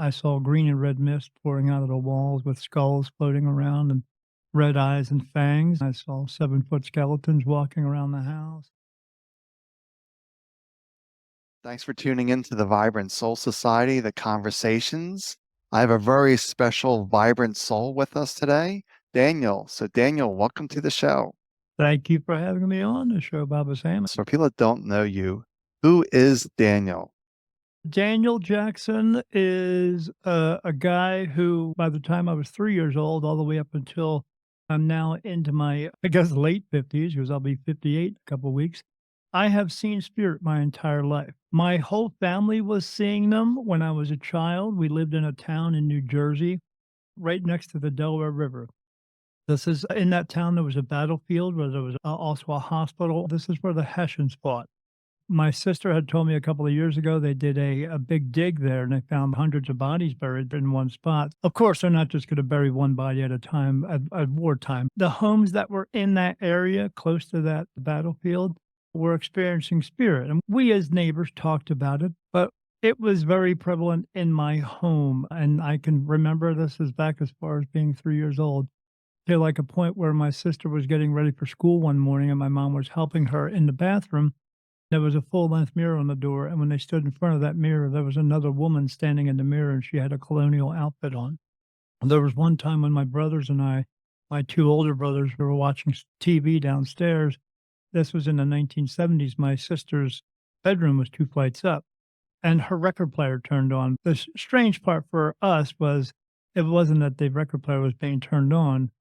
I saw green and red mist pouring out of the walls with skulls floating around and red eyes and fangs. I saw 7-foot skeletons walking around the house. Thanks for tuning in to the Vibrant Soul Society, the conversations. I have a very special vibrant soul with us today, Daniel. So, Daniel, welcome to the show. Thank you for having me on the show, Baba Sam. So, for people that don't know you, who is Daniel? Daniel Jackson is a guy who, by the time I was 3 years old, all the way up until I'm now into my, I guess, late 50s, because I'll be 58 in a couple of weeks. I have seen spirit my entire life. My whole family was seeing them when I was a child. We lived in a town in New Jersey, right next to the Delaware River. This is in that town, there was a battlefield where there was also a hospital. This is where the Hessians fought. My sister had told me a couple of years ago they did a big dig there and they found hundreds of bodies buried in one spot. Of course, they're not just going to bury one body at a time at wartime. The homes that were in that area close to that battlefield were experiencing spirit. And we as neighbors talked about it, but it was very prevalent in my home. And I can remember this as back as far as being 3 years old. To like a point where my sister was getting ready for school one morning and my mom was helping her in the bathroom. There was a full-length mirror on the door, and when they stood in front of that mirror, there was another woman standing in the mirror, and she had a colonial outfit on. There was one time when my brothers and I, my 2 older brothers, we were watching TV downstairs. This was in the 1970s. My sister's bedroom was 2 flights up, and her record player turned on. The strange part for us was it wasn't that the record player was being turned on,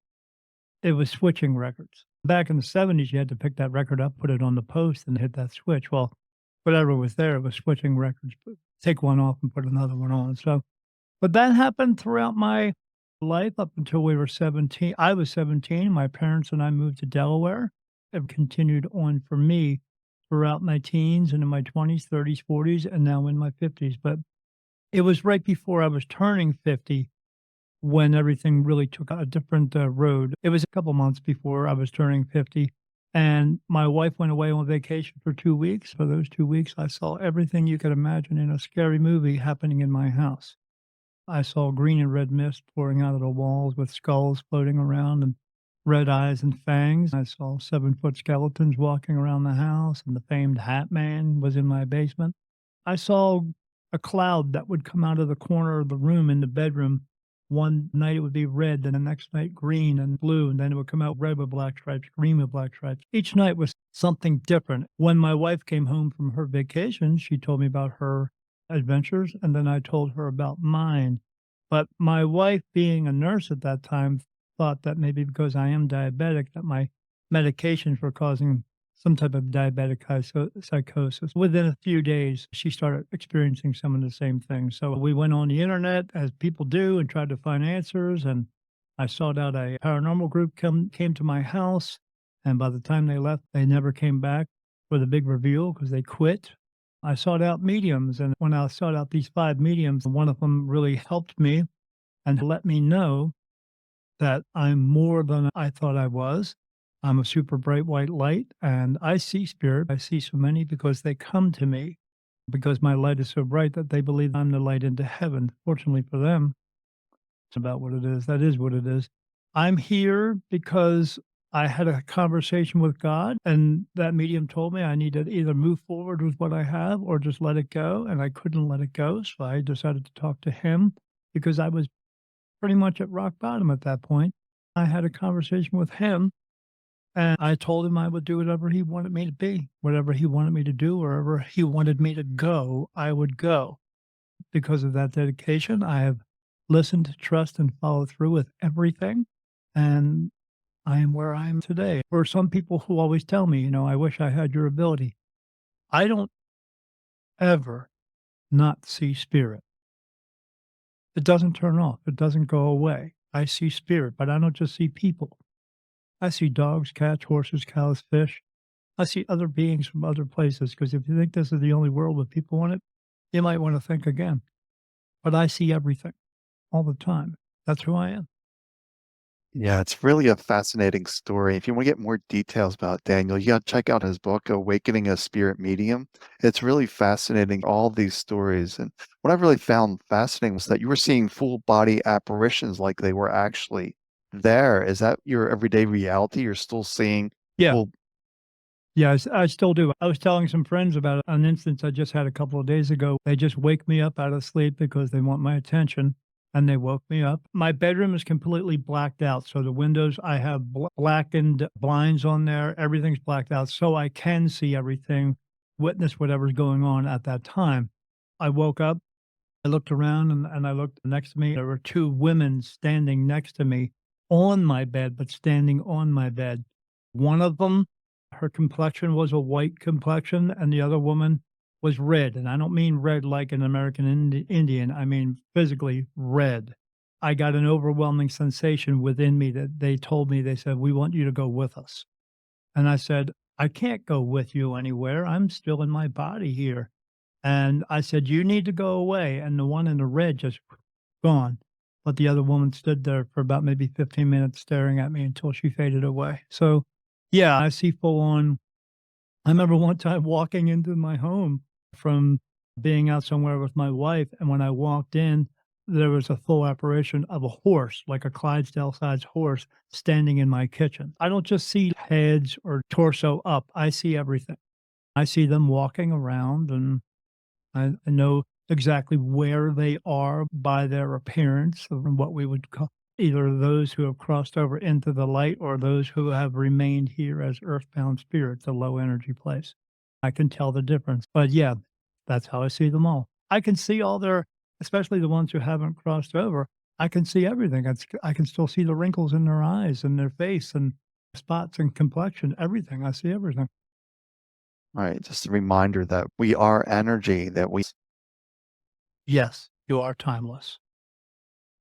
it was switching records. Back in the '70s, you had to pick that record up, put it on the post, and hit that switch. Well, whatever was there, it was switching records, but take one off and put another one on. So, but that happened throughout my life up until we were 17. I was 17. My parents and I moved to Delaware. It continued on for me throughout my teens and in my 20s, 30s, 40s, and now in my 50s. But it was right before I was turning 50 when everything really took a different road. It was a couple months before I was turning 50, and my wife went away on vacation for 2 weeks. For those 2 weeks, I saw everything you could imagine in a scary movie happening in my house. I saw green and red mist pouring out of the walls with skulls floating around and red eyes and fangs. I saw 7-foot skeletons walking around the house, and the famed Hat Man was in my basement. I saw a cloud that would come out of the corner of the room in the bedroom. One night it would be red, then the next night green and blue, and then it would come out red with black stripes, green with black stripes. Each night was something different. When my wife came home from her vacation, she told me about her adventures, and then I told her about mine. But my wife, being a nurse at that time, thought that maybe because I am diabetic, that my medications were causing some type of diabetic psychosis. Within a few days, she started experiencing some of the same things. So we went on the internet, as people do, and tried to find answers. And I sought out a paranormal group came to my house. And by the time they left, they never came back for the big reveal because they quit. I sought out mediums. And when I sought out these 5 mediums, one of them really helped me and let me know that I'm more than I thought I was. I'm a super bright white light, and I see spirit. I see so many because they come to me because my light is so bright that they believe I'm the light into heaven. Fortunately for them, it's about what it is. That is what it is. I'm here because I had a conversation with God, and that medium told me I need to either move forward with what I have or just let it go. And I couldn't let it go. So I decided to talk to him because I was pretty much at rock bottom at that point. I had a conversation with him and I told him I would do whatever he wanted me to be, whatever he wanted me to do, wherever he wanted me to go, I would go. Because of that dedication, I have listened, trust, and followed through with everything. And I am where I am today. For some people who always tell me, I wish I had your ability. I don't ever not see spirit. It doesn't turn off. It doesn't go away. I see spirit, but I don't just see people. I see dogs, cats, horses, cows, fish. I see other beings from other places because if you think this is the only world with people in it, you might want to think again. But I see everything all the time. That's who I am. Yeah, it's really a fascinating story. If you want to get more details about Daniel, you got to check out his book, Awakening a Spirit Medium. It's really fascinating, all these stories. And what I really found fascinating was that you were seeing full body apparitions like they were actually there. Is that your everyday reality? You're still seeing Yeah. full. Yeah, I still do. I was telling some friends about an instance I just had a couple of days ago. They just wake me up out of sleep because they want my attention, and they woke me up. My bedroom is completely blacked out, so the windows, I have blackened blinds on there. Everything's blacked out, so I can see everything, witness whatever's going on at that time. I woke up, I looked around, and I looked next to me. There were 2 women standing next to me on my bed, but standing on my bed. One of them, her complexion was a white complexion, and the other woman was red, and I don't mean red like an American Indian, I mean physically red. I got an overwhelming sensation within me that they told me, they said, "We want you to go with us." And I said, "I can't go with you anywhere. I'm still in my body here." And I said, "You need to go away." And the one in the red just gone. But the other woman stood there for about maybe 15 minutes staring at me until she faded away. So, yeah, I see full on. I remember one time walking into my home from being out somewhere with my wife. And when I walked in, there was a full apparition of a horse, like a Clydesdale sized horse, standing in my kitchen. I don't just see heads or torso up, I see everything. I see them walking around, and I know exactly where they are by their appearance of what we would call either those who have crossed over into the light or those who have remained here as earthbound spirits, a low energy place. I can tell the difference. But yeah, that's how I see them all. I can see all their, especially the ones who haven't crossed over. I can see everything. I can still see the wrinkles in their eyes and their face and spots and complexion, everything. I see everything. Right. Just a reminder that we are energy, that we, Yes, you are timeless.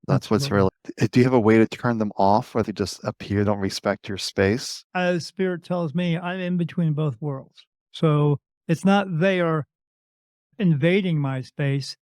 that's what's Absolutely. really, do you have a way to turn them off or they just appear, don't respect your space? As spirit tells me, I'm in between both worlds. So it's not they are invading my space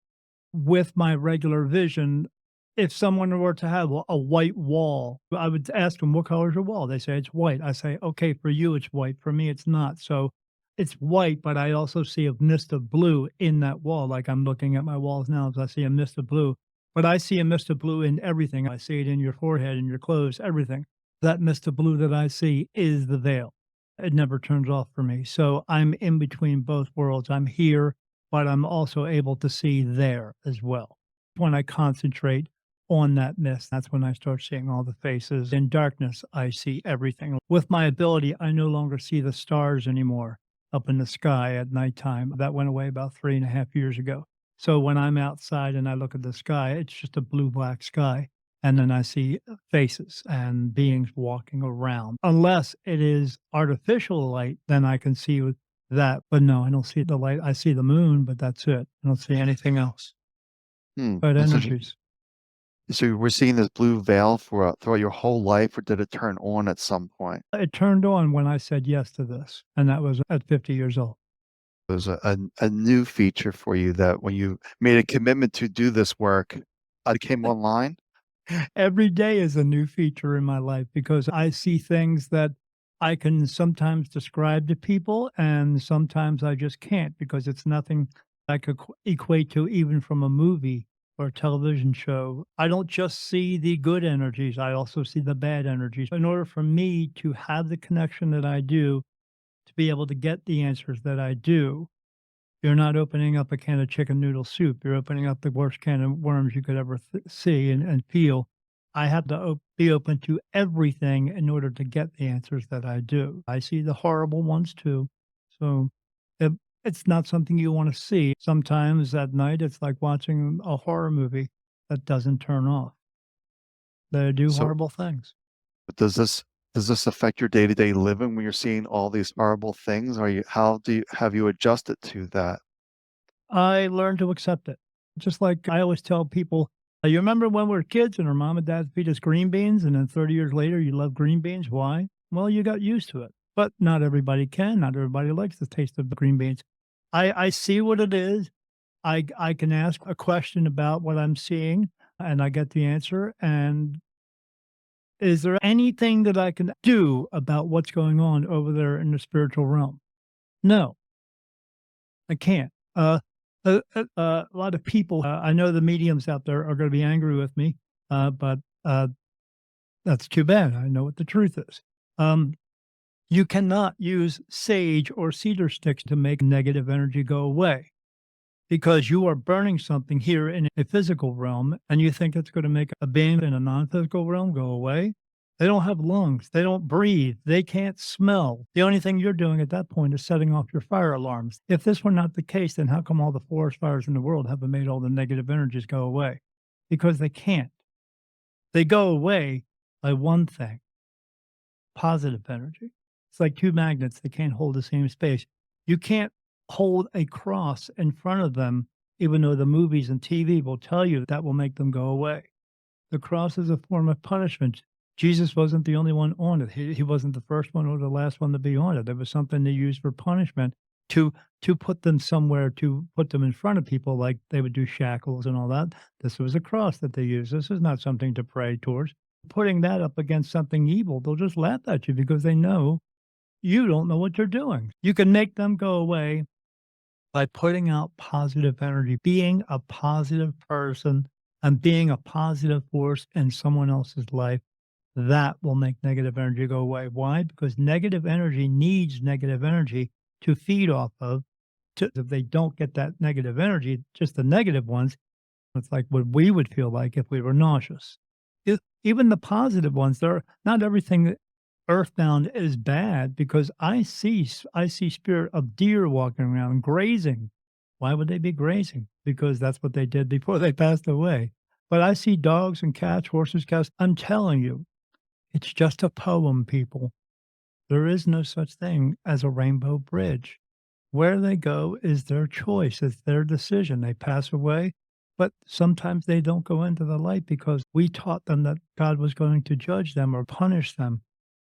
with my regular vision. If someone were to have a white wall, I would ask them, "What color is your wall?" They say, "It's white." I say, "Okay, for you, it's white. For me, it's not." So it's white, but I also see a mist of blue in that wall. Like I'm looking at my walls now, as I see a mist of blue. But I see a mist of blue in everything. I see it in your forehead, in your clothes, everything. That mist of blue that I see is the veil. It never turns off for me. So I'm in between both worlds. I'm here, but I'm also able to see there as well. When I concentrate on that mist, that's when I start seeing all the faces. In darkness, I see everything. With my ability, I no longer see the stars anymore up in the sky at nighttime. That went away about 3.5 years ago. So when I'm outside and I look at the sky, it's just a blue black sky. And then I see faces and beings walking around. Unless it is artificial light, then I can see that. But no, I don't see the light. I see the moon, but that's it. I don't see anything else Hmm. but That's energies. so we're seeing this blue veil for throughout your whole life, or did it turn on at some point? It turned on when I said yes to this, and that was at 50 years old. It was a new feature for you that when you made a commitment to do this work, it came online? Every day is a new feature in my life because I see things that I can sometimes describe to people, and sometimes I just can't because it's nothing I could equate to even from a movie or a television show. I don't just see the good energies, I also see the bad energies. In order for me to have the connection that I do, to be able to get the answers that I do, you're not opening up a can of chicken noodle soup. You're opening up the worst can of worms you could ever see and feel. I have to be open to everything in order to get the answers that I do. I see the horrible ones too. So it, it's not something you want to see. Sometimes at night, it's like watching a horror movie that doesn't turn off. They do So horrible things. does this affect your day-to-day living when you're seeing all these horrible things? Are you how do you have you adjusted to that? I learned to accept it. Just like I always tell people, you remember when we were kids and our mom and dad feed us green beans, and then 30 years later, you love green beans? Why? Well, you got used to it. But not everybody can. Not everybody likes the taste of the green beans. I see what it is. I can ask a question about what I'm seeing, and I get the answer. And Is there anything that I can do about what's going on over there in the spiritual realm? No, I can't. A lot of people, I know the mediums out there are going to be angry with me, but that's too bad. I know what the truth is. Um, you cannot use sage or cedar sticks to make negative energy go away because you are burning something here in a physical realm and you think it's going to make a being in a non physical realm go away. They don't have lungs. They don't breathe. They can't smell. The only thing you're doing at that point is setting off your fire alarms. If this were not the case, then how come all the forest fires in the world haven't made all the negative energies go away? Because they can't. They go away by one thing: positive energy. It's like two magnets that can't hold the same space. You can't hold a cross in front of them, even though the movies and TV will tell you that will make them go away. The cross is a form of punishment. Jesus wasn't the only one on it. He wasn't the first one or the last one to be on it. It was something they used for punishment to put them somewhere, to put them in front of people, like they would do shackles and all that. This was a cross that they used. This is not something to pray towards. Putting that up against something evil, they'll just laugh at you because they know you don't know what you're doing. You can make them go away by putting out positive energy, being a positive person and being a positive force in someone else's life. That will make negative energy go away. Why? Because negative energy needs negative energy to feed off of. If they don't get that negative energy, just the negative ones, it's like what we would feel like if we were nauseous. Even the positive ones, they're not everything earthbound is bad because I see spirit of deer walking around grazing. Why would they be grazing? Because that's what they did before they passed away. But I see dogs and cats, horses, cows. I'm telling you, it's just a poem, people. There is no such thing as a rainbow bridge. Where they go is their choice, it's their decision. They pass away, but sometimes they don't go into the light because we taught them that God was going to judge them or punish them.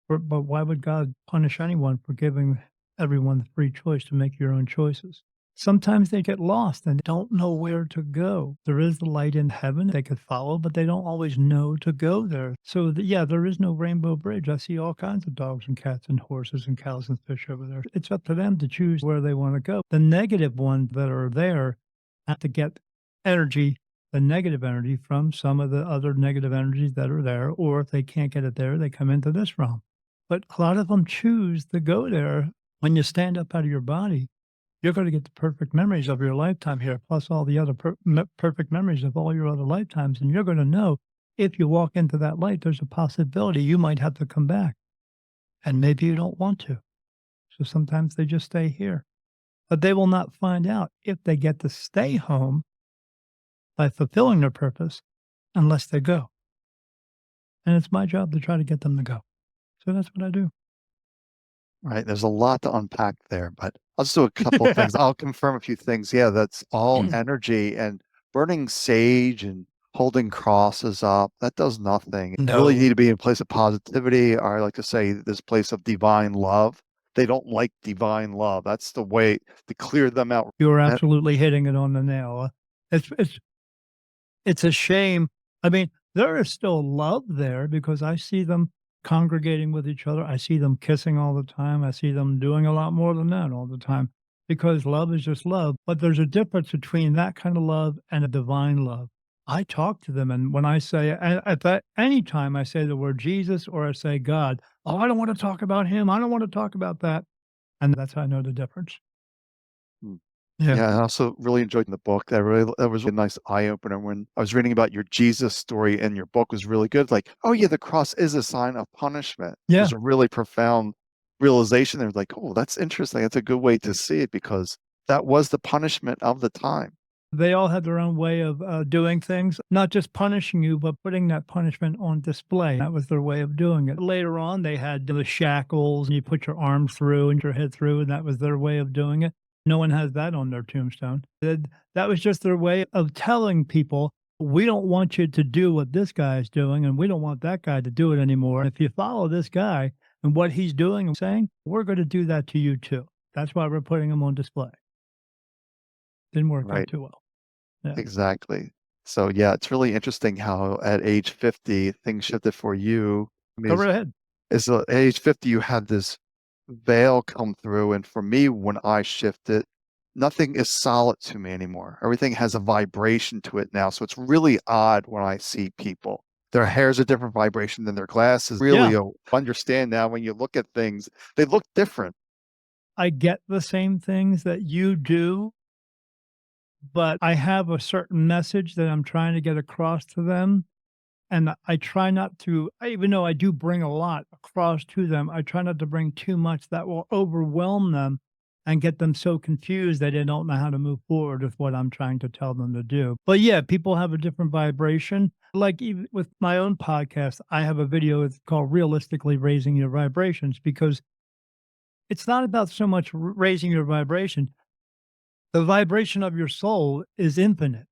But why would God punish anyone for giving everyone the free choice to make your own choices? Sometimes they get lost and don't know where to go. There is the light in heaven they could follow, but they don't always know to go there. So, yeah, there is no rainbow bridge. I see all kinds of dogs and cats and horses and cows and fish over there. It's up to them to choose where they want to go. The negative ones that are there have to get energy, the negative energy, from some of the other negative energies that are there, or if they can't get it there, they come into this realm. But a lot of them choose to go there. When you stand up out of your body, you're gonna get the perfect memories of your lifetime here, plus all the other perfect memories of all your other lifetimes, and you're gonna know if you walk into that light, there's a possibility you might have to come back, and maybe you don't want to. So sometimes they just stay here, but they will not find out if they get to stay home by fulfilling their purpose unless they go, and it's my job to try to get them to go. So that's what I do. Right, there's a lot to unpack there, but I'll just do a couple of things. I'll confirm a few things. Yeah, that's all energy, and burning sage and holding crosses up, that does nothing. You really No. need to be in a place of positivity, or I like to say this place of divine love. They don't like divine love. That's the way to clear them out. You're That- absolutely hitting it on the nail. It's a shame. I mean, there is still love there because I see them congregating with each other. I see them kissing all the time. I see them doing a lot more than that all the time because love is just love. But there's a difference between that kind of love and a divine love. I talk to them, and when I say, at that, anytime I say the word Jesus or I say God, oh, I don't want to talk about him. I don't want to talk about that. And that's how I know the difference. Yeah. Yeah, I also really enjoyed the book. That was a nice eye opener when I was reading about your Jesus story, and your book was really good. Like, oh yeah, the cross is a sign of punishment. It Yeah. was a really profound realization. There, like, oh, that's interesting. That's a good way to see it because that was the punishment of the time. They all had their own way of doing things, not just punishing you, but putting that punishment on display. That was their way of doing it. Later on, they had the shackles, and you put your arms through and your head through, and that was their way of doing it. No one has that on their tombstone. That was just their way of telling people, we don't want you to do what this guy is doing, and we don't want that guy to do it anymore. If you follow this guy and what he's doing and saying, we're going to do that to you too. That's why we're putting him on display. Didn't work out Right. too well. Yeah. Exactly. So yeah, it's really interesting how at age 50 things shifted for you I mean, Go right ahead. as age 50, you had this veil come through. And for me, when I shifted, nothing is solid to me anymore. Everything has a vibration to it now. So it's really odd when I see people. Their hair's a different vibration than their glasses. Yeah, Really understand now when you look at things, they look different. I get the same things that you do, but I have a certain message that I'm trying to get across to them. And I try not to, even though I do bring a lot across to them, I try not to bring too much that will overwhelm them and get them so confused that they don't know how to move forward with what I'm trying to tell them to do. But yeah, people have a different vibration. Like even with my own podcast, I have a video it's called Realistically Raising Your Vibrations because it's not about so much raising your vibration. The vibration of your soul is infinite,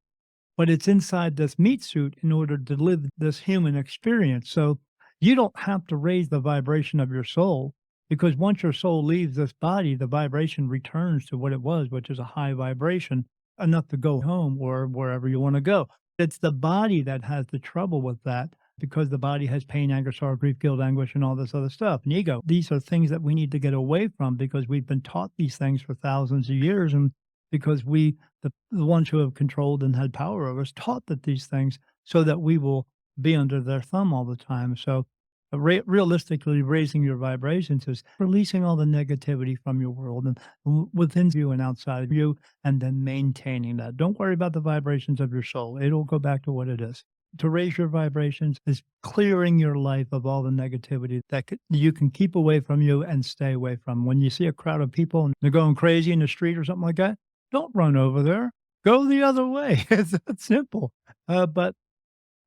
but it's inside this meat suit in order to live this human experience. So you don't have to raise the vibration of your soul because once your soul leaves this body, the vibration returns to what it was, which is a high vibration, enough to go home or wherever you want to go. It's the body that has the trouble with that because the body has pain, anger, sorrow, grief, guilt, anguish, and all this other stuff. And ego. These are things that we need to get away from because we've been taught these things for thousands of years. And because the ones who have controlled and had power over us taught that these things so that we will be under their thumb all the time. So, realistically, raising your vibrations is releasing all the negativity from your world and within you and outside of you, and then maintaining that. Don't worry about the vibrations of your soul; it'll go back to what it is. To raise your vibrations is clearing your life of all the negativity that you can keep away from you and stay away from. When you see a crowd of people and they're going crazy in the street or something like that, don't run over there. Go the other way. It's that simple. But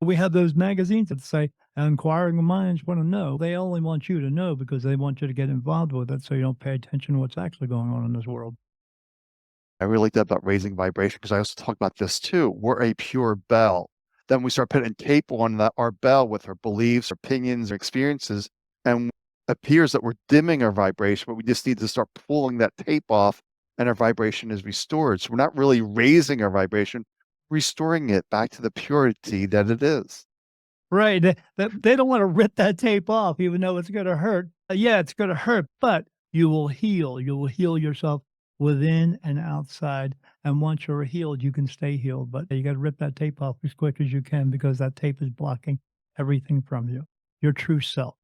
we have those magazines that say, inquiring minds want to know. They only want you to know because they want you to get involved with it so you don't pay attention to what's actually going on in this world. I really like that about raising vibration because I also talk about this too. We're a pure bell. Then we start putting tape on our bell with our beliefs, opinions, our experiences, and it appears that we're dimming our vibration, but we just need to start pulling that tape off and our vibration is restored. So we're not really raising our vibration, restoring it back to the purity that it is. Right. They don't want to rip that tape off, even though it's going to hurt. Yeah, it's going to hurt, but you will heal. You will heal yourself within and outside. And once you're healed, you can stay healed. But you got to rip that tape off as quick as you can because that tape is blocking everything from you, your true self.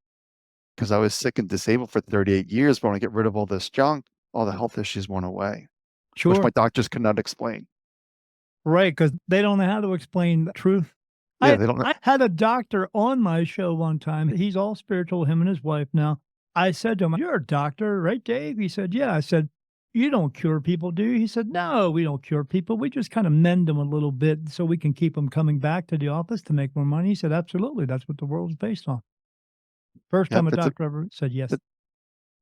Because I was sick and disabled for 38 years, but when I get rid of all this junk, all the health issues went away, which Sure. my doctors could not explain. Right, because they don't know how to explain the truth. Yeah, I they don't know. I had a doctor on my show one time. He's all spiritual, him and his wife now. I said to him, "You're a doctor, right, Dave?" He said, "Yeah." I said, "You don't cure people, do you?" He said, "No, we don't cure people. We just kind of mend them a little bit so we can keep them coming back to the office to make more money." He said, "Absolutely. That's what the world's based on." First time Yep, a doctor ever said yes. it,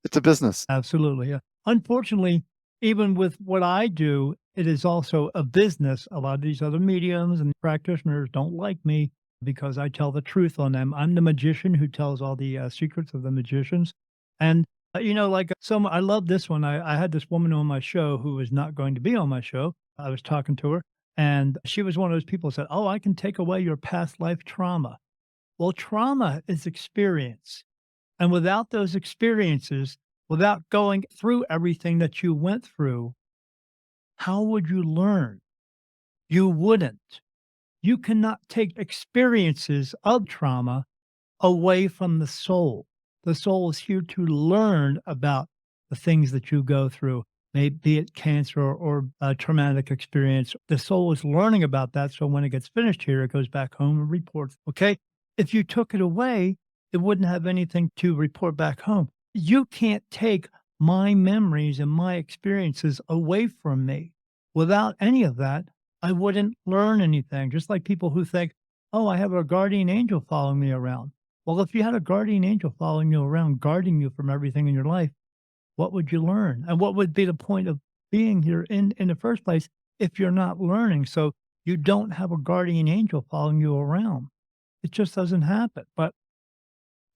it's a business. Absolutely, yeah. Unfortunately, even with what I do, it is also a business. A lot of these other mediums and practitioners don't like me because I tell the truth on them. I'm the magician who tells all the secrets of the magicians. And, like some, I love this one. I had this woman on my show who was not going to be on my show. I was talking to her, and she was one of those people who said, "Oh, I can take away your past life trauma." Well, trauma is experience. And without those experiences, without going through everything that you went through, how would you learn? You wouldn't. You cannot take experiences of trauma away from the soul. The soul is here to learn about the things that you go through, be it cancer or a traumatic experience. The soul is learning about that. So when it gets finished here, it goes back home and reports. Okay. If you took it away, it wouldn't have anything to report back home. You can't take my memories and my experiences away from me. Without any of that, I wouldn't learn anything. Just like people who think, oh, I have a guardian angel following me around. Well, if you had a guardian angel following you around, guarding you from everything in your life, what would you learn? And what would be the point of being here in the first place if you're not learning? So you don't have a guardian angel following you around. It just doesn't happen. But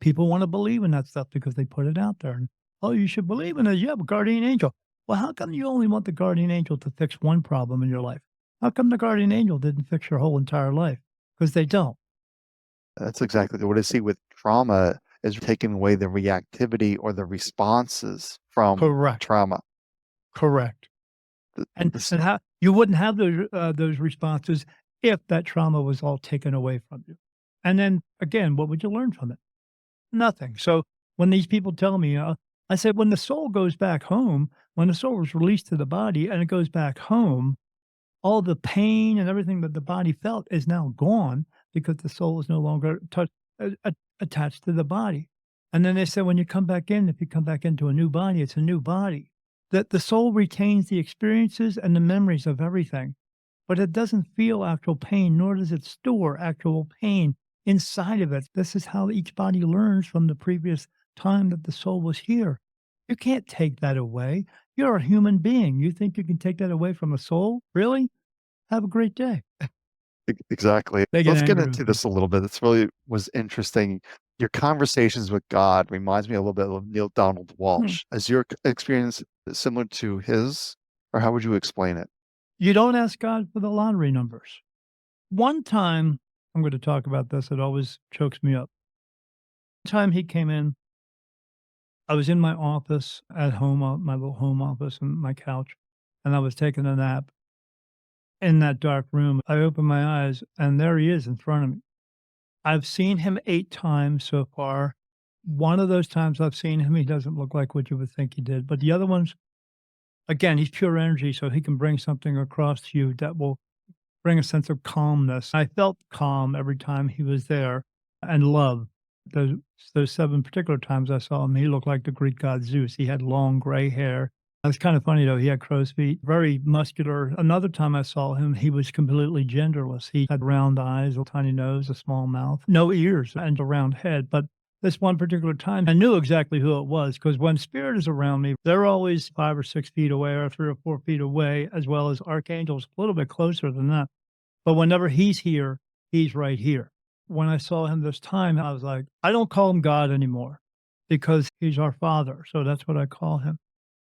people want to believe in that stuff because they put it out there. And, oh, you should believe in it. You have a guardian angel. Well, how come you only want the guardian angel to fix one problem in your life? How come the guardian angel didn't fix your whole entire life? Because they don't. That's exactly what I see with trauma. is taking away the reactivity or the responses from Correct, trauma. correct. Th- And This, and how you wouldn't have those responses if that trauma was all taken away from you. And then again, what would you learn from it? Nothing. So when these people tell me, I said, when the soul goes back home, when the soul is released to the body and it goes back home, all the pain and everything that the body felt is now gone because the soul is no longer attached to the body. And then they said, when you come back in, if you come back into a new body, it's a new body. That the soul retains the experiences and the memories of everything, but it doesn't feel actual pain, nor does it store actual pain inside of it. This is how each body learns from the previous time that the soul was here. You can't take that away. You're a human being. You think you can take that away from a soul? Really? Have a great day. exactly. They get Let's get angry with into me. this a little bit. This really was interesting. Your conversations with God reminds me a little bit of Neil Donald Hmm. Walsh. Is your experience similar to his, or how would you explain it? You don't ask God for the lottery numbers. One time, I'm going to talk about this, it always chokes me up. One time he came in, I was in my office at home, my little home office and my couch, and I was taking a nap in that dark room. I opened my eyes and there he is in front of me. I've seen him 8 times so far. One of those times I've seen him, he doesn't look like what you would think he did, but the other ones, again, he's pure energy, so he can bring something across to you that will bring a sense of calmness. I felt calm every time he was there and love. Those those 7 particular times I saw him, he looked like the Greek god Zeus. He had long gray hair. It was kind of funny though, he had crow's feet, very muscular. Another time I saw him, he was completely genderless. He had round eyes, a tiny nose, a small mouth, no ears, and a round head. But this one particular time, I knew exactly who it was because when spirit is around me, they're always 5 or 6 feet away or 3 or 4 feet away, as well as archangels a little bit closer than that. But whenever he's here, he's right here. When I saw him this time, I was like, I don't call him God anymore because he's our father. So that's what I call him.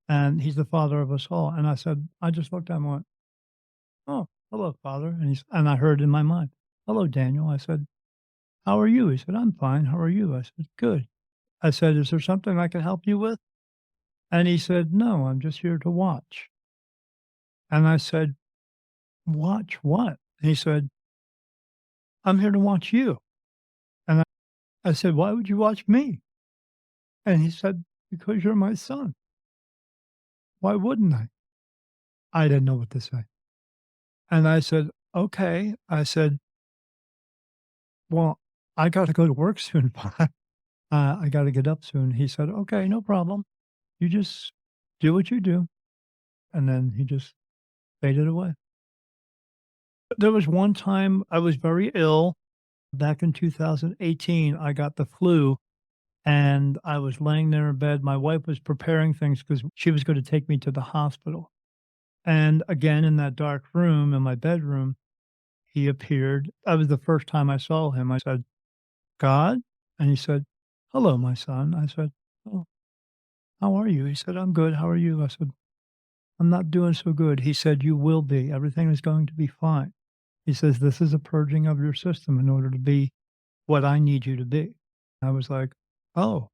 And he's the father of us all. And I said, I just looked at him and went, oh, hello, father. And I heard in my mind, hello, Daniel. I said, how are you? He said, I'm fine. How are you? I said, good. I said, is there something I can help you with? And he said, no, I'm just here to watch. And I said, watch what? And he said, I'm here to watch you. And I said, "Why would you watch me?" And he said, "Because you're my son. Why wouldn't I?" I didn't know what to say. And I said, "Okay." I said, "Well, I gotta go to work soon. I gotta get up soon." He said, "Okay, no problem. You just do what you do." And then he just faded away. There was one time I was very ill back in 2018. I got the flu and I was laying there in bed. My wife was preparing things because she was going to take me to the hospital. And again, in that dark room in my bedroom, he appeared. That was the first time I saw him. I said, God? And he said, hello, my son. I said, oh, how are you? He said, I'm good. How are you? I said, I'm not doing so good. He said, you will be. Everything is going to be fine. He says, this is a purging of your system in order to be what I need you to be. I was like, oh,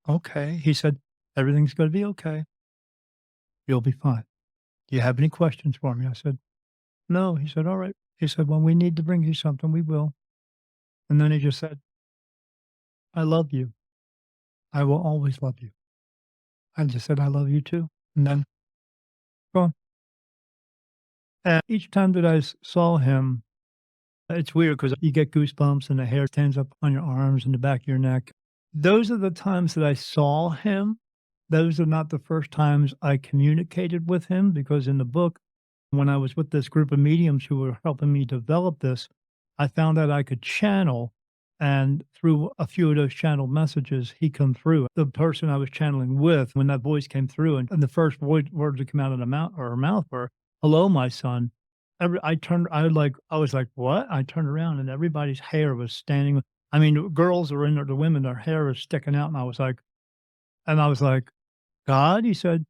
okay. He said, everything's going to be okay. You'll be fine. Do you have any questions for me? I said, no. He said, all right. He said, when we need to bring you something, we will. And then he just said, I love you. I will always love you. I just said, I love you too. And then gone. And each time that saw him, it's weird because you get goosebumps and the hair stands up on your arms and the back of your neck. Those are the times that I saw him. Those are not the first times I communicated with him because in the book, when I was with this group of mediums who were helping me develop this, I found out I could channel. And through a few of those channeled messages, he come through. The person I was channeling with, when that voice came through, and the first words that came out of the mouth or her mouth were, "Hello, my son." I was like, "What?" I turned around and everybody's hair was standing. I mean, the girls are in there, the women, their hair is sticking out, and I was like, God? He said,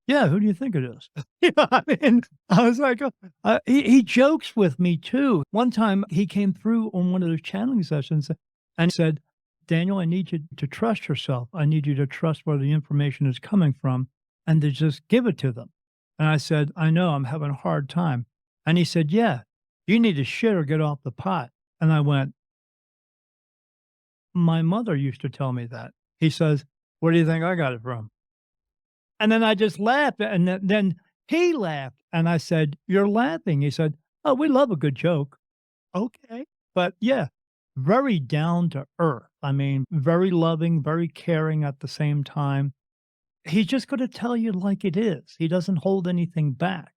"Yeah, who do you think it is?" You know what I mean? I was like, he jokes with me too. One time he came through on one of those channeling sessions and said, Daniel, I need you to trust yourself. I need you to trust where the information is coming from and to just give it to them." And I said, "I know, I'm having a hard time." And he said, "Yeah, you need to shit or get off the pot." And I went, "My mother used to tell me that." He says, "Where do you think I got it from?" And then I just laughed, and then he laughed, and I said, "You're laughing." He said, "Oh, we love a good joke." Okay. But yeah, very down to earth. I mean, very loving, very caring at the same time. He's just gonna tell you like it is. He doesn't hold anything back,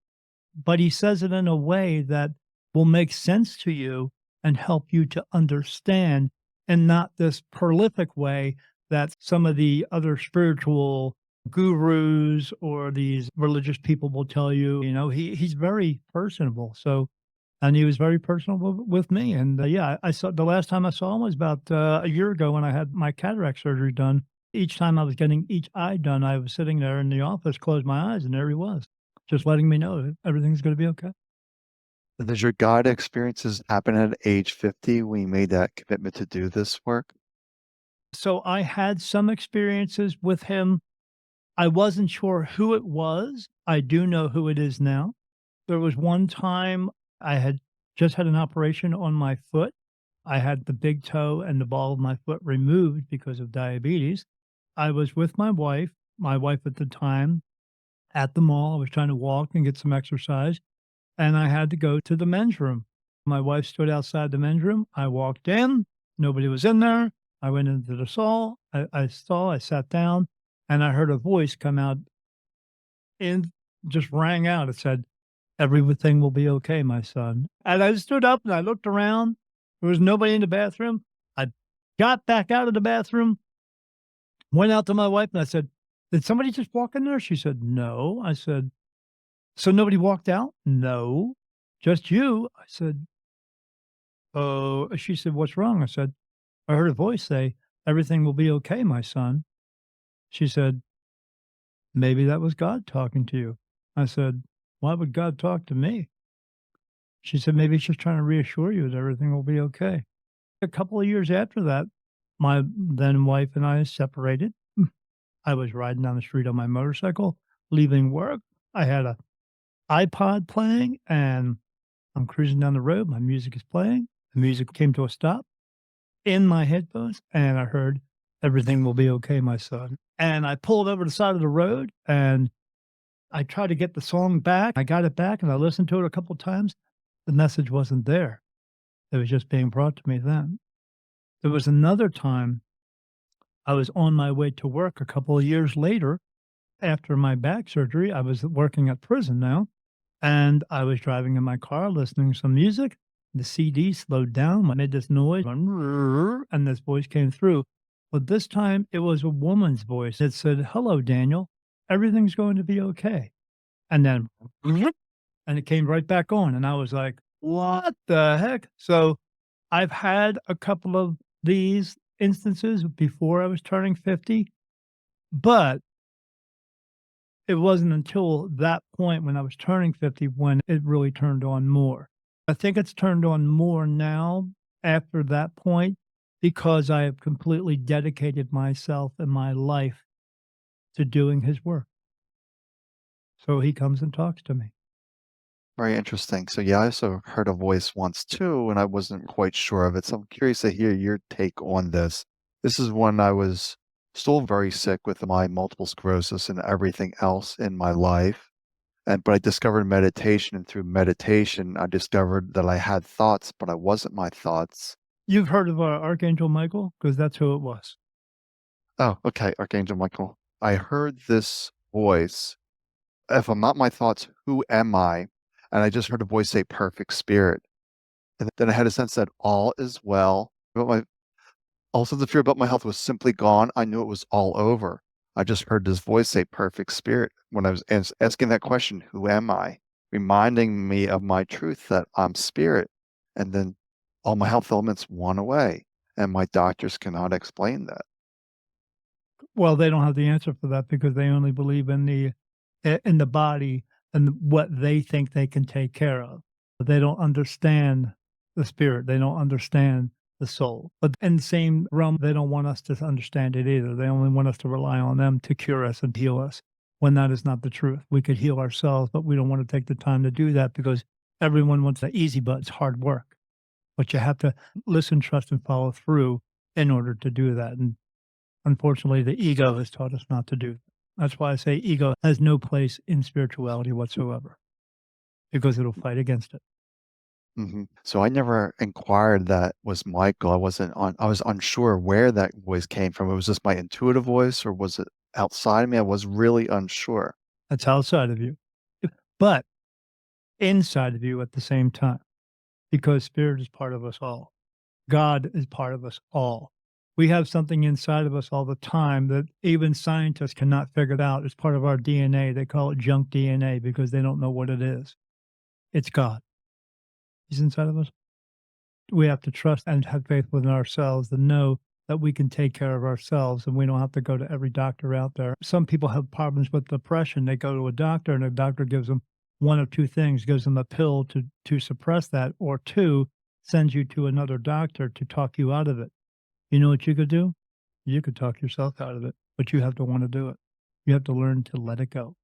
but he says it in a way that will make sense to you and help you to understand, and not this prolific way that some of the other spiritual gurus or these religious people will tell you. He's very personable. So, and he was very personable with me. And yeah, I saw the last time I saw him was about a year ago when I had my cataract surgery done. Each time I was getting each eye done, I was sitting there in the office, closed my eyes, and there he was, just letting me know that everything's going to be okay. And does your God experiences happen at age 50 when you made that commitment to do this work? So I had some experiences with him. I wasn't sure who it was. I do know who it is now. There was one time I had just had an operation on my foot. I had the big toe and the ball of my foot removed because of diabetes. I was with my wife at the time, at the mall. I was trying to walk and get some exercise, and I had to go to the men's room. My wife stood outside the men's room. I walked in, nobody was in there. I went into the stall. I sat down, and I heard a voice come out and just rang out. It said, "Everything will be okay, my son." And I stood up and I looked around. There was nobody in the bathroom. I got back out of the bathroom, went out to my wife, and I said, "Did somebody just walk in there?" She said, "No." I said, "So nobody walked out?" "No, just you." I said, "Oh." She said, "What's wrong?" I said, "I heard a voice say, 'Everything will be okay, my son.'" She said, "Maybe that was God talking to you." I said, "Why would God talk to me?" She said, "Maybe he's just trying to reassure you that everything will be okay." A couple of years after that, my then wife and I separated. I was riding down the street on my motorcycle, leaving work. I had a iPod playing, and I'm cruising down the road. My music is playing. The music came to a stop in my headphones, and I heard, "Everything will be okay, my son." And I pulled over the side of the road, and I tried to get the song back. I got it back, and I listened to it a couple times. The message wasn't there. It was just being brought to me then. There was another time I was on my way to work a couple of years later after my back surgery. I was working at prison now, and I was driving in my car listening to some music. The CD slowed down. I made this noise, and this voice came through. But this time it was a woman's voice. It said, "Hello, Daniel. Everything's going to be okay." And then, and it came right back on. And I was like, "What the heck?" So I've had a couple of these instances before I was turning 50, but it wasn't until that point when I was turning 50 when it really turned on more. I think it's turned on more now after that point because I have completely dedicated myself and my life to doing his work. So he comes and talks to me. Very interesting. So yeah, I also heard a voice once too, and I wasn't quite sure of it. So I'm curious to hear your take on this. This is when I was still very sick with my multiple sclerosis and everything else in my life. And but I discovered meditation, and through meditation, I discovered that I had thoughts, but I wasn't my thoughts. You've heard of Archangel Michael? Because that's who it was. Oh, okay, Archangel Michael. I heard this voice. If I'm not my thoughts, who am I? And I just heard a voice say perfect spirit. And then I had a sense that all is well. But my also the fear about my health was simply gone. I knew it was all over. I just heard this voice say perfect spirit when I was asking that question, who am I? Reminding me of my truth that I'm spirit. And then all my health elements went away. And my doctors cannot explain that. Well, they don't have the answer for that because they only believe in the body and what they think they can take care of. They don't understand the spirit. They don't understand the soul. But in the same realm, they don't want us to understand it either. They only want us to rely on them to cure us and heal us when that is not the truth. We could heal ourselves, but we don't want to take the time to do that because everyone wants the easy button. It's hard work, but you have to listen, trust, and follow through in order to do that. And unfortunately, the ego has taught us not to do that. That's why I say ego has no place in spirituality whatsoever because it'll fight against it. So I never inquired that was Michael. I was unsure where that voice came from. It was just my intuitive voice or was it outside of me? I was really unsure. That's outside of you, but inside of you at the same time, because spirit is part of us all. God is part of us all. We have something inside of us all the time that even scientists cannot figure it out. It's part of our DNA. They call it junk DNA because they don't know what it is. It's God. He's inside of us. We have to trust and have faith within ourselves to know that we can take care of ourselves and we don't have to go to every doctor out there. Some people have problems with depression. They go to a doctor and the doctor gives them one of two things, gives them a pill to suppress that, or two, sends you to another doctor to talk you out of it. You know what you could do? You could talk yourself out of it, but you have to want to do it. You have to learn to let it go.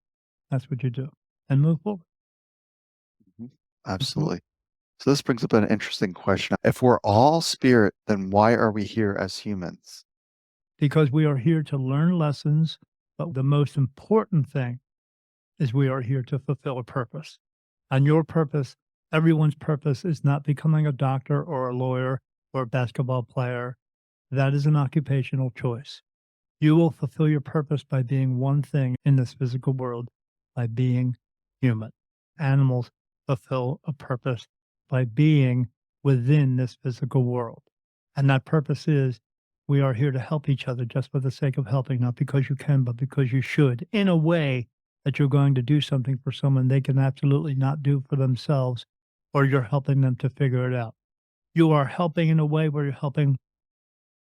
That's what you do and move forward. Mhm. Absolutely. Absolutely. So this brings up an interesting question. If we're all spirit, then why are we here as humans? Because we are here to learn lessons, but the most important thing is we are here to fulfill a purpose. And your purpose, everyone's purpose is not becoming a doctor or a lawyer or a basketball player. That is an occupational choice. You will fulfill your purpose by being one thing in this physical world, by being human. Animals fulfill a purpose by being within this physical world. And that purpose is we are here to help each other just for the sake of helping, not because you can, but because you should, in a way that you're going to do something for someone they can absolutely not do for themselves, or you're helping them to figure it out. You are helping in a way where you're helping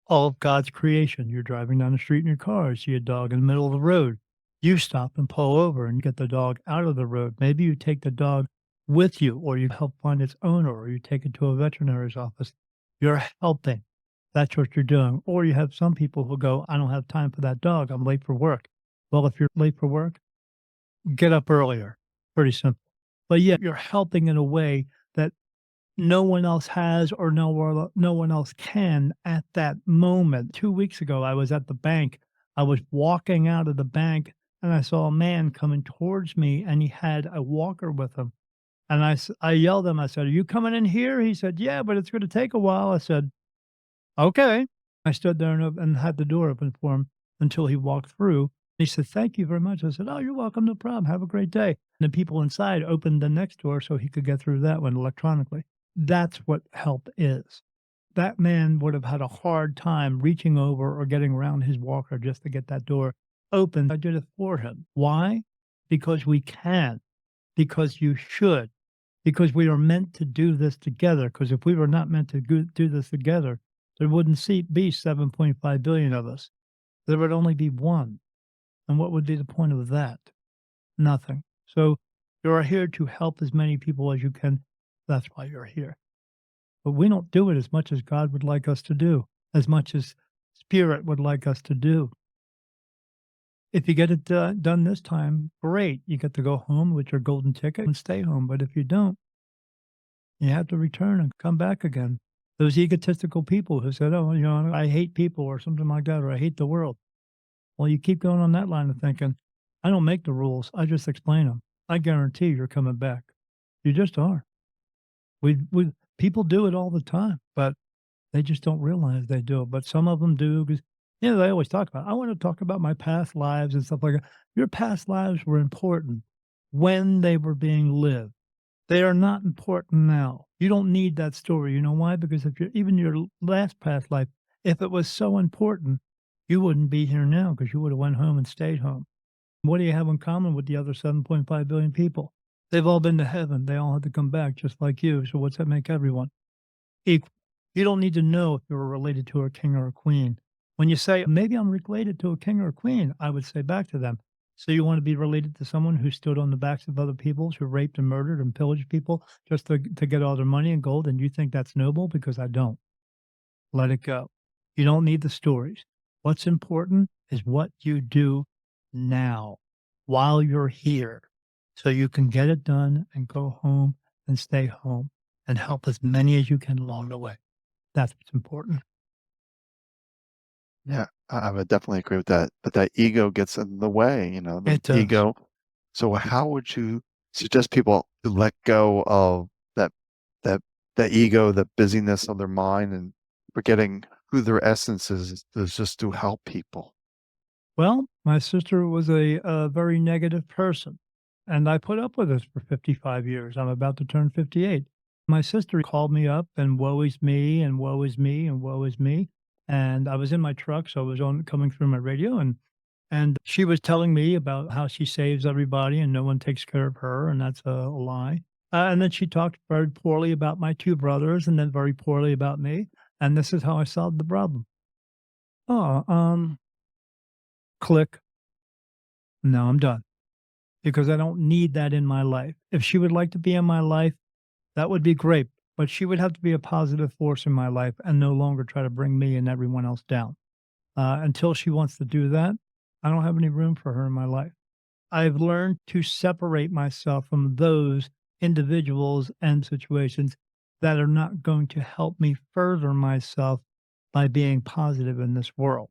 all of God's creation. You're driving down the street in your car, see a dog in the middle of the road. You stop and pull over and get the dog out of the road. Maybe you take the dog with you, or you help find its owner, or you take it to a veterinary's office. You're helping. That's what you're doing. Or you have some people who go, I don't have time for that dog. I'm late for work. Well, if you're late for work, get up earlier. Pretty simple. But yeah, you're helping in a way that no one else has or no one else can at that moment. 2 weeks ago, I was at the bank. I was walking out of the bank, and I saw a man coming towards me, and he had a walker with him. And I yelled at him, I said, "Are you coming in here?" He said, "Yeah, but it's gonna take a while." I said, "Okay." I stood there and had the door open for him until he walked through. He said, "Thank you very much." I said, "Oh, you're welcome, no problem. Have a great day." And the people inside opened the next door so he could get through that one electronically. That's what help is. That man would have had a hard time reaching over or getting around his walker just to get that door open. I did it for him. Why? Because we can, because you should, because we are meant to do this together. Because if we were not meant to do this together, there wouldn't be 7.5 billion of us. There would only be one. And what would be the point of that? Nothing. So you are here to help as many people as you can. That's why you're here. But we don't do it as much as God would like us to do, as much as Spirit would like us to do. If you get it done this time, great. You get to go home with your golden ticket and stay home. But if you don't, you have to return and come back again. Those egotistical people who said, oh, I hate people or something like that, or I hate the world. Well, you keep going on that line of thinking, I don't make the rules. I just explain them. I guarantee you're coming back. You just are. We people do it all the time, but they just don't realize they do it. But some of them do because they always talk about, I want to talk about my past lives and stuff like that. Your past lives were important when they were being lived. They are not important now. You don't need that story. You know why? Because if you're even your last past life, if it was so important, you wouldn't be here now because you would have went home and stayed home. What do you have in common with the other 7.5 billion people? They've all been to heaven. They all had to come back just like you. So what's that make everyone? Equal. You don't need to know if you're related to a king or a queen. When you say, maybe I'm related to a king or a queen, I would say back to them, so you want to be related to someone who stood on the backs of other people, who raped and murdered and pillaged people just to get all their money and gold, and you think that's noble? Because I don't. let it go. You don't need the stories. What's important is what you do now while you're here so you can get it done and go home and stay home and help as many as you can along the way. That's what's important. Yeah, I would definitely agree with that, but that ego gets in the way, the It does. ego. So how would you suggest people to let go of that that that ego, the busyness of their mind and forgetting who their essence is just to help people? Well, my sister was a very negative person, and I put up with this for 55 years. I'm about to turn 58. My sister called me up and woe is me and woe is me and woe is me. And I was in my truck, so I was on coming through my radio, and she was telling me about how she saves everybody and no one takes care of her, and that's a lie. And then she talked very poorly about my two brothers, and then very poorly about me. And this is how I solved the problem. Oh, click. No, I'm done. Because I don't need that in my life. If she would like to be in my life, that would be great, but she would have to be a positive force in my life and no longer try to bring me and everyone else down. Until she wants to do that, I don't have any room for her in my life. I've learned to separate myself from those individuals and situations that are not going to help me further myself by being positive in this world.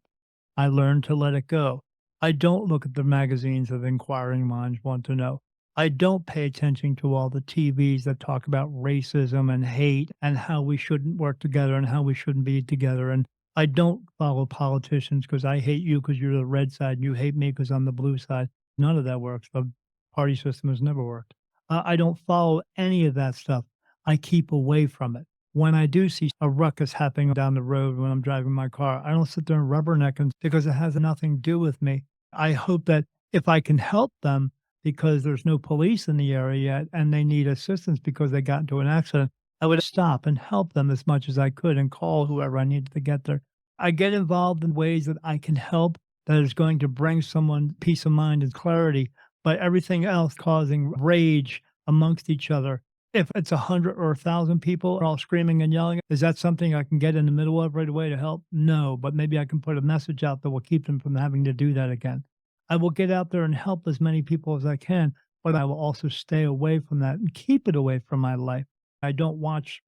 I learned to let it go. I don't look at the magazines that inquiring minds want to know. I don't pay attention to all the TVs that talk about racism and hate and how we shouldn't work together and how we shouldn't be together. And I don't follow politicians because I hate you because you're the red side and you hate me because I'm the blue side. None of that works. The party system has never worked. I don't follow any of that stuff. I keep away from it. When I do see a ruckus happening down the road when I'm driving my car, I don't sit there and rubberneck them because it has nothing to do with me. I hope that if I can help them because there's no police in the area yet and they need assistance because they got into an accident, I would stop and help them as much as I could and call whoever I needed to get there. I get involved in ways that I can help that is going to bring someone peace of mind and clarity, but everything else causing rage amongst each other. If it's 100 or 1,000 people all screaming and yelling, is that something I can get in the middle of right away to help? No, but maybe I can put a message out that will keep them from having to do that again. I will get out there and help as many people as I can, but I will also stay away from that and keep it away from my life. I don't watch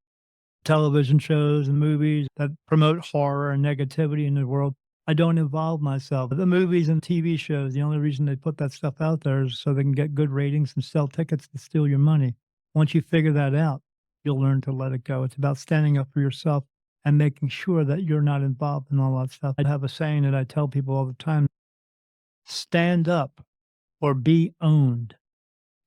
television shows and movies that promote horror and negativity in the world. I don't involve myself. The movies and TV shows, the only reason they put that stuff out there is so they can get good ratings and sell tickets to steal your money. Once you figure that out, you'll learn to let it go. It's about standing up for yourself and making sure that you're not involved in all that stuff. I have a saying that I tell people all the time: stand up or be owned.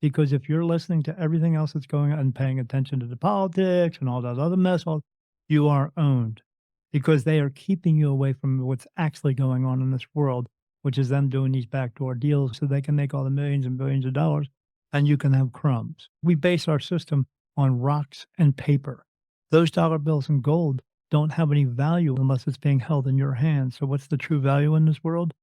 Because if you're listening to everything else that's going on and paying attention to the politics and all that other mess, well, you are owned because they are keeping you away from what's actually going on in this world, which is them doing these backdoor deals so they can make all the millions and billions of dollars and you can have crumbs. We base our system on rocks and paper. Those dollar bills and gold don't have any value unless it's being held in your hands. So, what's the true value in this world?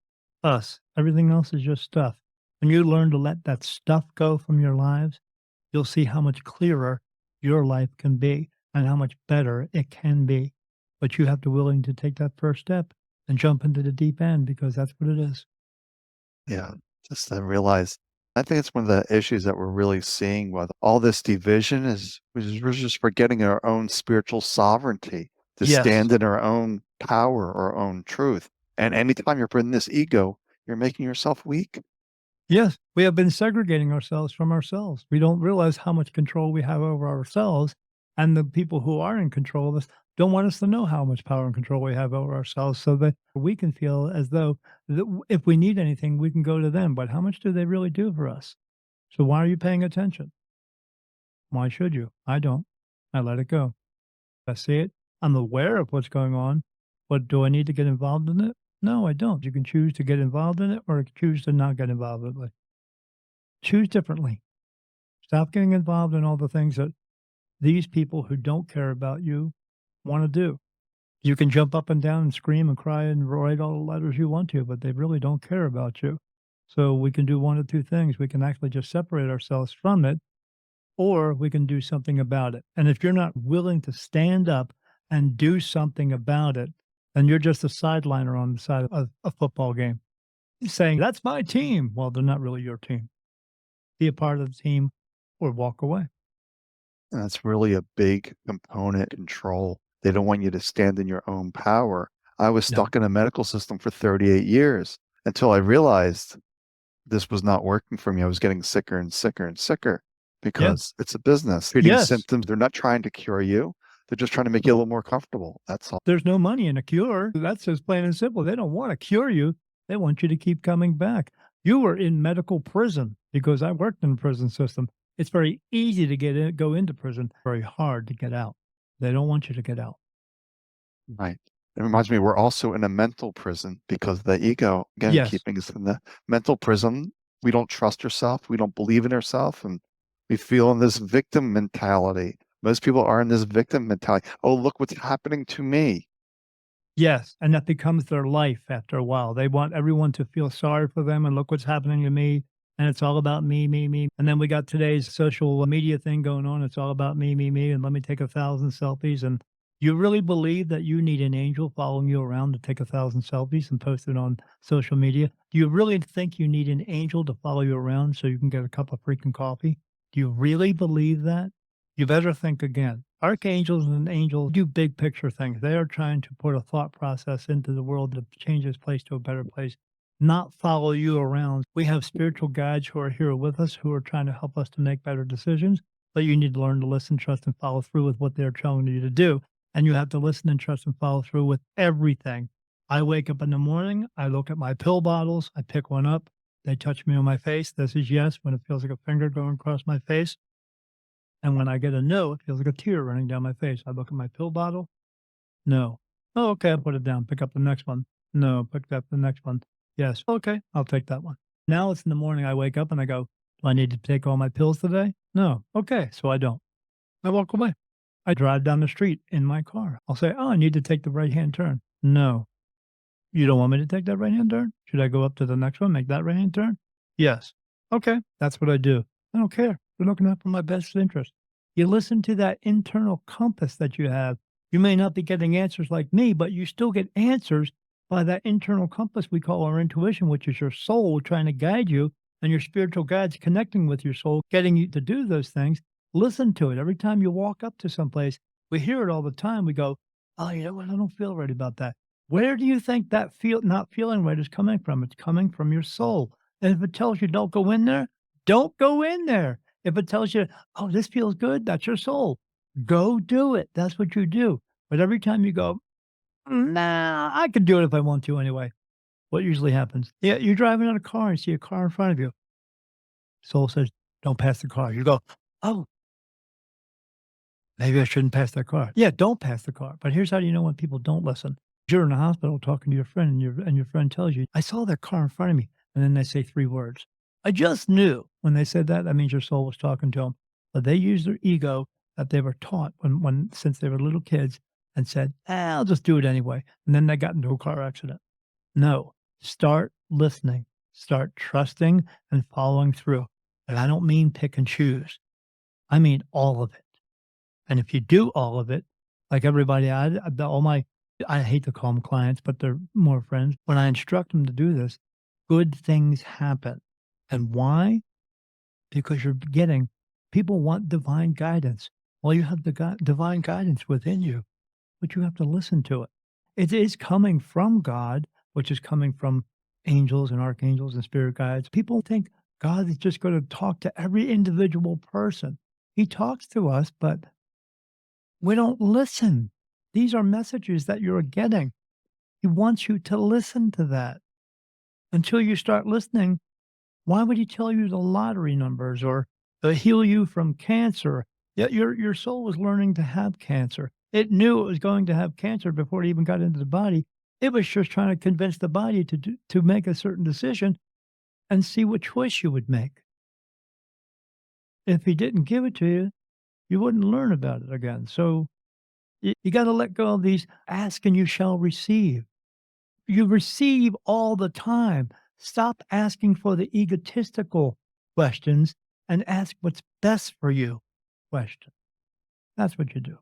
Us. Everything else is just stuff. When you learn to let that stuff go from your lives, you'll see how much clearer your life can be and how much better it can be. But you have to willing to take that first step and jump into the deep end because that's what it is. Yeah, just to realize I think it's one of the issues that we're really seeing with all this division is we're just forgetting our own spiritual sovereignty to Yes. stand in our own power, our own truth. And anytime you're putting this ego, you're making yourself weak. Yes. We have been segregating ourselves from ourselves. We don't realize how much control we have over ourselves. And the people who are in control of us don't want us to know how much power and control we have over ourselves so that we can feel as though if we need anything, we can go to them. But how much do they really do for us? So why are you paying attention? Why should you? I don't. I let it go. I see it. I'm aware of what's going on, but do I need to get involved in it? No, I don't. You can choose to get involved in it or choose to not get involved in it. Choose differently. Stop getting involved in all the things that these people who don't care about you want to do. You can jump up and down and scream and cry and write all the letters you want to, but they really don't care about you. So we can do one of two things. We can actually just separate ourselves from it or we can do something about it. And if you're not willing to stand up and do something about it, then you're just a sideliner on the side of a football game saying, "That's my team." Well, they're not really your team. Be a part of the team or walk away. And that's really a big component, control. They don't want you to stand in your own power. I was No. stuck in a medical system for 38 years until I realized this was not working for me. I was getting sicker and sicker and sicker Yeah. because it's a business. Treating Yes. symptoms, they're not trying to cure you. They're just trying to make you a little more comfortable. That's all. There's no money in a cure. That's just plain and simple. They don't wanna cure you. They want you to keep coming back. You were in medical prison because I worked in the prison system. It's very easy to go into prison, very hard to get out. They don't want you to get out. Right. It reminds me, we're also in a mental prison because the ego, again, Yes. keeping us in the mental prison. We don't trust ourselves. We don't believe in ourselves. And we feel in this victim mentality. Most people are in this victim mentality. Oh, look what's happening to me. Yes, and that becomes their life after a while. They want everyone to feel sorry for them and look what's happening to me. And it's all about me, me, me. And then we got today's social media thing going on. It's all about me, me, me. And let me take 1,000 selfies. And you really believe that you need an angel following you around to take 1,000 selfies and post it on social media? Do you really think you need an angel to follow you around so you can get a cup of freaking coffee? Do you really believe that? You better think again. Archangels and angels do big picture things. They are trying to put a thought process into the world to change this place to a better place, not follow you around. We have spiritual guides who are here with us who are trying to help us to make better decisions, but you need to learn to listen, trust, and follow through with what they're telling you to do. And you have to listen and trust and follow through with everything. I wake up in the morning, I look at my pill bottles, I pick one up, they touch me on my face. This is yes when it feels like a finger going across my face. And when I get a no, it feels like a tear running down my face. I look at my pill bottle. No. Oh, okay. I'll put it down. Pick up the next one. No. Pick up the next one. Yes. Okay. I'll take that one. Now it's in the morning. I wake up and I go, do I need to take all my pills today? No. Okay. So I don't. I walk away. I drive down the street in my car. I'll say, oh, I need to take the right hand turn. No. You don't want me to take that right hand turn? Should I go up to the next one, make that right hand turn? Yes. Okay. That's what I do. I don't care. They're looking out for my best interest. You listen to that internal compass that you have. You may not be getting answers like me, but you still get answers by that internal compass we call our intuition, which is your soul trying to guide you and your spiritual guides connecting with your soul, getting you to do those things. Listen to it. Every time you walk up to someplace, we hear it all the time. We go, oh, you know what? I don't feel right about that. Where do you think that feel not feeling right is coming from? It's coming from your soul. And if it tells you don't go in there, don't go in there. If it tells you, "Oh, this feels good," that's your soul. Go do it. That's what you do. But every time you go, "Nah, I can do it if I want to anyway." What usually happens? Yeah, you're driving in a car and see a car in front of you. Soul says, "Don't pass the car." You go, "Oh, maybe I shouldn't pass that car." Yeah, don't pass the car. But here's how you know when people don't listen. You're in the hospital talking to your friend, and your friend tells you, "I saw that car in front of me," and then they say 3 words. I just knew when they said that, that means your soul was talking to them. But they used their ego that they were taught when since they were little kids and said, I'll just do it anyway." And then they got into a car accident. No, start listening, start trusting and following through. And I don't mean pick and choose. I mean all of it. And if you do all of it, like everybody, all my, I hate to call them clients, but they're more friends. When I instruct them to do this, good things happen. And why? Because you're getting, people want divine guidance. Well, you have the divine guidance within you, but you have to listen to it. It is coming from God, which is coming from angels and archangels and spirit guides. People think God is just going to talk to every individual person. He talks to us, but we don't listen. These are messages that you're getting. He wants you to listen to that. Until you start listening, why would he tell you the lottery numbers or heal you from cancer? Yet your soul was learning to have cancer. It knew it was going to have cancer before it even got into the body. It was just trying to convince the body to make a certain decision and see what choice you would make. If he didn't give it to you, you wouldn't learn about it again. So you got to let go of these ask and you shall receive. You receive all the time. Stop asking for the egotistical questions and ask what's best for you question. That's what you do.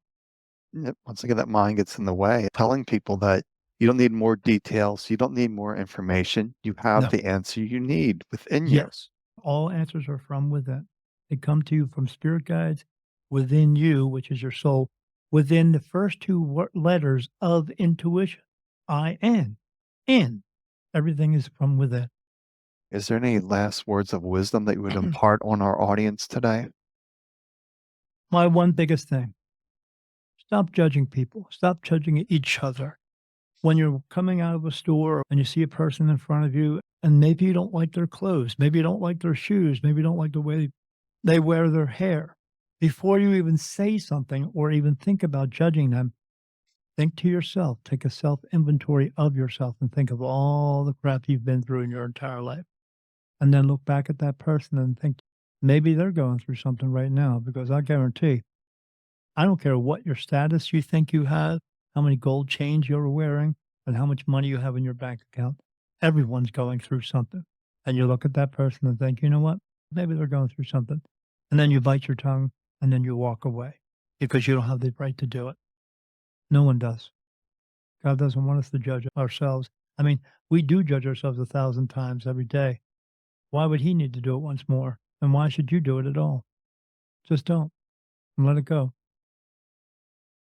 Yep, once again, that mind gets in the way, telling people that you don't need more details, you don't need more information, you have No. the answer you need within you. Yes. All answers are from within. They come to you from spirit guides within you, which is your soul, within the first two letters of intuition. I-N. In. Everything is from within. Is there any last words of wisdom that you would impart on our audience today? My one biggest thing, stop judging people. Stop judging each other. When you're coming out of a store and you see a person in front of you, and maybe you don't like their clothes, maybe you don't like their shoes, maybe you don't like the way they wear their hair. Before you even say something or even think about judging them, think to yourself, take a self inventory of yourself and think of all the crap you've been through in your entire life. And then look back at that person and think maybe they're going through something right now because I guarantee I don't care what your status you think you have, how many gold chains you're wearing, and how much money you have in your bank account. Everyone's going through something. And you look at that person and think, you know what? Maybe they're going through something. And then you bite your tongue and then you walk away because you don't have the right to do it. No one does. God doesn't want us to judge ourselves. I mean, we do judge ourselves 1,000 times every day. Why would he need to do it once more? And why should you do it at all? Just don't and let it go.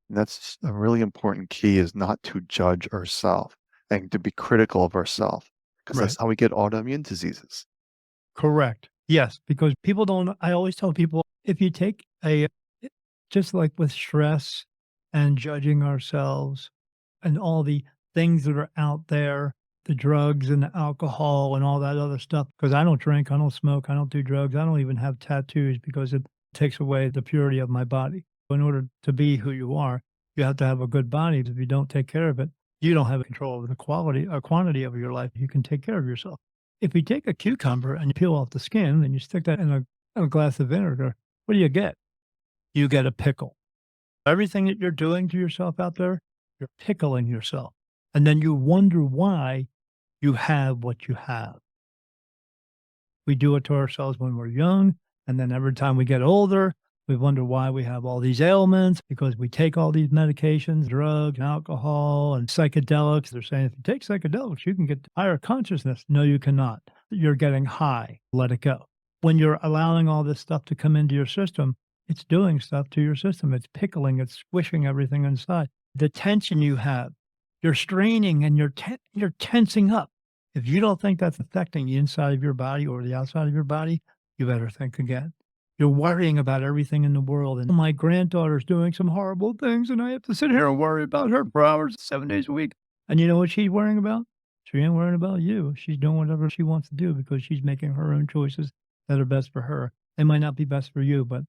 And that's a really important key is not to judge ourselves and to be critical of ourselves because Right. that's how we get autoimmune diseases. Correct. Yes, because people don't I always tell people, if you take just like with stress and judging ourselves and all the things that are out there, the drugs and the alcohol and all that other stuff, because I don't drink, I don't smoke, I don't do drugs, I don't even have tattoos because it takes away the purity of my body. In order to be who you are, you have to have a good body. If you don't take care of it, you don't have control over the quality or quantity of your life. You can take care of yourself. If you take a cucumber and you peel off the skin and you stick that in a glass of vinegar, what do you get? You get a pickle. Everything that you're doing to yourself out there, you're pickling yourself. And then you wonder why you have what you have. We do it to ourselves when we're young, and then every time we get older, we wonder why we have all these ailments because we take all these medications, drugs, and alcohol, and psychedelics. They're saying if you take psychedelics, you can get higher consciousness. No, you cannot. You're getting high. Let it go. When you're allowing all this stuff to come into your system, it's doing stuff to your system. It's pickling, it's squishing everything inside. The tension you have, you're straining and you're tensing up. If you don't think that's affecting the inside of your body or the outside of your body, you better think again. You're worrying about everything in the world, and my granddaughter's doing some horrible things, and I have to sit here and worry about her for hours, 7 days a week. And you know what she's worrying about? She ain't worrying about you. She's doing whatever she wants to do because she's making her own choices that are best for her. They might not be best for you, but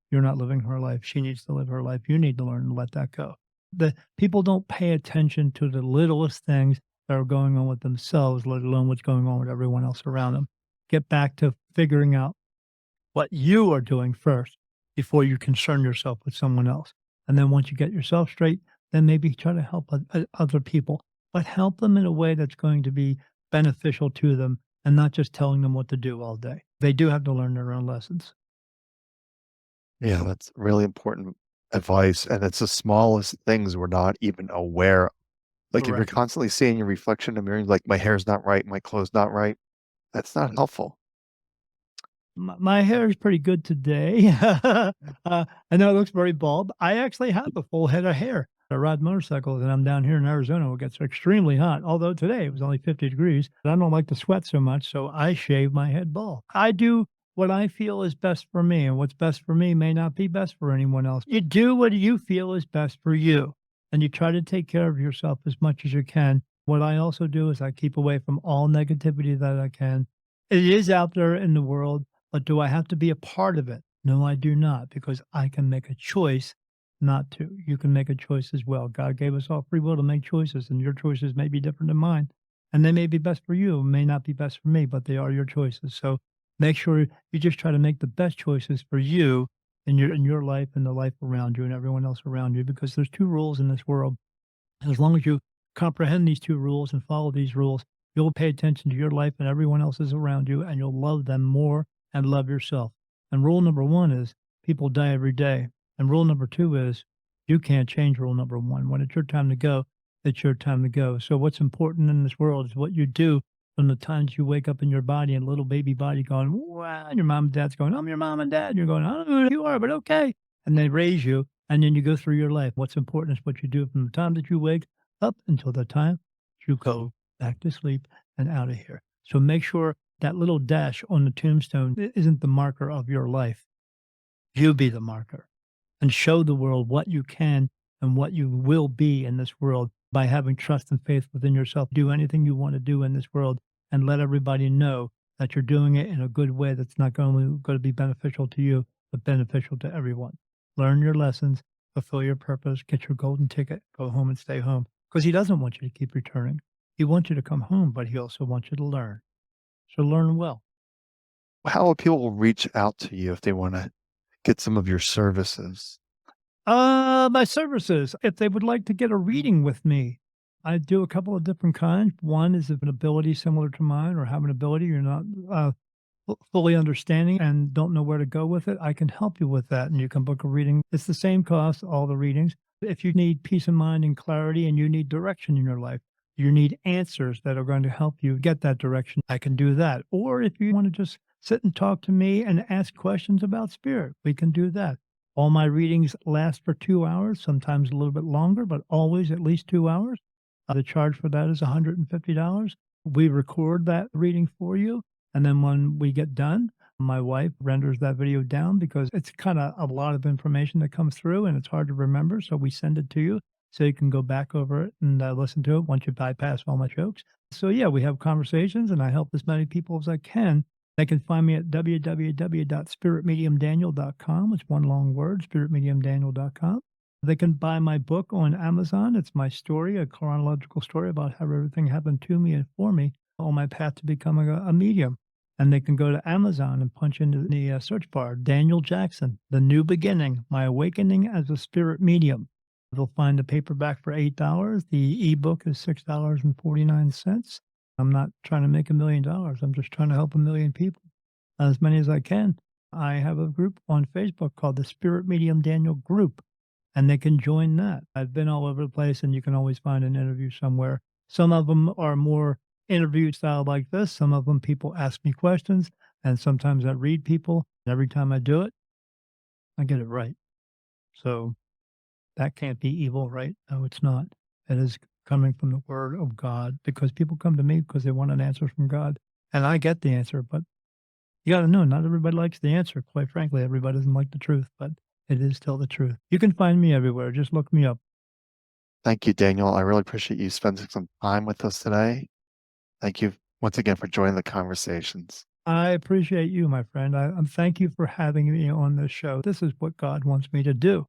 you're not living her life. She needs to live her life. You need to learn to let that go. The people don't pay attention to the littlest things that are going on with themselves, let alone what's going on with everyone else around them. Get back to figuring out what you are doing first before you concern yourself with someone else. And then once you get yourself straight, then maybe try to help other people, but help them in a way that's going to be beneficial to them and not just telling them what to do all day. They do have to learn their own lessons. Yeah, that's really important advice. And it's the smallest things we're not even aware of. Like if you're Correct. constantly seeing your reflection in the mirror, like my hair's not right, my clothes not right, that's not helpful. My hair is pretty good today. I know it looks very bald. I actually have a full head of hair. I ride motorcycles and I'm down here in Arizona where it gets extremely hot. Although today it was only 50 degrees. But I don't like to sweat so much, so I shave my head bald. I do what I feel is best for me, and what's best for me may not be best for anyone else. You do what you feel is best for you, and you try to take care of yourself as much as you can. What I also do is I keep away from all negativity that I can. It is out there in the world, but do I have to be a part of it? No, I do not, because I can make a choice not to. You can make a choice as well. God gave us all free will to make choices, and your choices may be different than mine. And they may be best for you, may not be best for me, but they are your choices. So make sure you just try to make the best choices for you in your life and the life around you and everyone else around you, because there's two rules in this world. And as long as you comprehend these two rules and follow these rules, you'll pay attention to your life and everyone else's around you, and you'll love them more and love yourself. And rule number one is people die every day. And rule number two is You can't change rule number 1. When it's your time to go, it's your time to go. So what's important in this world is what you do from the times you wake up in your body and little baby body going, "Wow," and your mom and dad's going, "I'm your mom and dad." And you're going, "I don't know who you are, but okay." And they raise you, and then you go through your life. What's important is what you do from the time that you wake up until the time you go back to sleep and out of here. So make sure that little dash on the tombstone isn't the marker of your life. You be the marker and show the world what you can and what you will be in this world by having trust and faith within yourself. Do anything you want to do in this world and let everybody know that you're doing it in a good way that's not only going to be beneficial to you, but beneficial to everyone. Learn your lessons, fulfill your purpose, get your golden ticket, go home and stay home. Because he doesn't want you to keep returning. He wants you to come home, but he also wants you to learn. So learn well. How will people reach out to you if they wanna get some of your services? My services, if they would like to get a reading with me, I do a couple of different kinds. One is if an ability similar to mine or have an ability you're not fully understanding and don't know where to go with it, I can help you with that. And you can book a reading. It's the same cost, all the readings. If you need peace of mind and clarity and you need direction in your life, you need answers that are going to help you get that direction, I can do that. Or if you want to just sit and talk to me and ask questions about spirit, we can do that. All my readings last for 2 hours, sometimes a little bit longer, but always at least 2 hours. The charge for that is $150. We record that reading for you. And then when we get done, my wife renders that video down because it's kind of a lot of information that comes through and it's hard to remember. So we send it to you so you can go back over it and listen to it once you bypass all my jokes. So, yeah, we have conversations and I help as many people as I can. They can find me at www.spiritmediumdaniel.com. It's one long word, spiritmediumdaniel.com. They can buy my book on Amazon. It's my story, a chronological story about how everything happened to me and for me on my path to becoming a medium. And they can go to Amazon and punch into the search bar, Daniel Jackson, The New Beginning, My Awakening as a Spirit Medium. They'll find the paperback for $8. The ebook is $6.49. I'm not trying to make $1,000,000. I'm just trying to help 1,000,000 people, as many as I can. I have a group on Facebook called the Spirit Medium Daniel Group, and they can join that. I've been all over the place, and you can always find an interview somewhere. Some of them are more interview style like this. Some of them people ask me questions, and sometimes I read people. Every time I do it, I get it right. So that can't be evil, right? No, it's not. It is coming from the word of God because people come to me because they want an answer from God. And I get the answer, but you got to know not everybody likes the answer. Quite frankly, everybody doesn't like the truth, but it is still the truth. You can find me everywhere. Just look me up. Thank you, Daniel. I really appreciate you spending some time with us today. Thank you once again for joining the conversations. I appreciate you, my friend. Thank you for having me on this show. This is what God wants me to do.